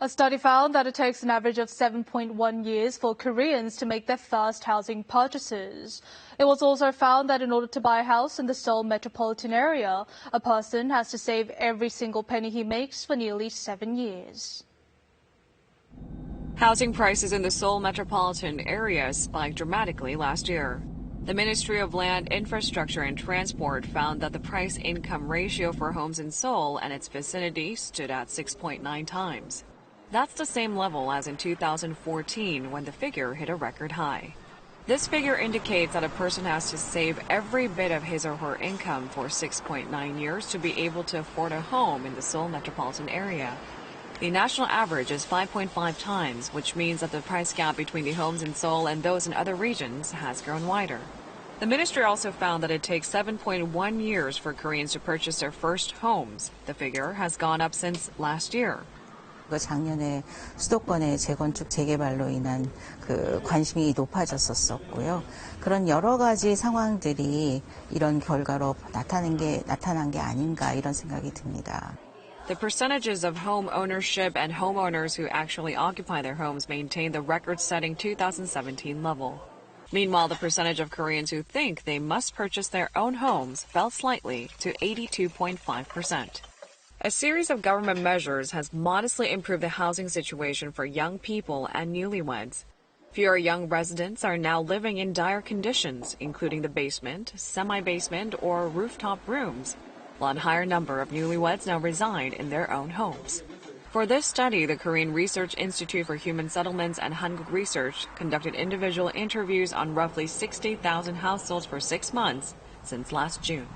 A study found that it takes an average of 7.1 years for Koreans to make their first housing purchases. It was also found that in order to buy a house in the Seoul metropolitan area, a person has to save every single penny he makes for nearly 7 years. Housing prices in the Seoul metropolitan area spiked dramatically last year. The Ministry of Land, Infrastructure and Transport found that the price-income ratio for homes in Seoul and its vicinity stood at 6.9 times. That's the same level as in 2014 when the figure hit a record high. This figure indicates that a person has to save every bit of his or her income for 6.9 years to be able to afford a home in the Seoul metropolitan area. The national average is 5.5 times, which means that the price gap between the homes in Seoul and those in other regions has grown wider. The ministry also found that it takes 7.1 years for Koreans to purchase their first homes. The figure has gone up since last year. 작년에 수도권의 재건축 재개발로 인한 관심이 높아졌었고요. 그런 여러 가지 상황들이 이런 결과로 나타난 게 아닌가 이런 생각이 듭니다. The percentages of home ownership and homeowners who actually occupy their homes maintain the record-setting 2017 level. Meanwhile, the percentage of Koreans who think they must purchase their own homes fell slightly to 82.5%. A series of government measures has modestly improved the housing situation for young people and newlyweds. Fewer young residents are now living in dire conditions, including the basement, semi-basement, or rooftop rooms, while a higher number of newlyweds now reside in their own homes. For this study, the Korean Research Institute for Human Settlements and Hanguk Research conducted individual interviews on roughly 60,000 households for 6 months since last June.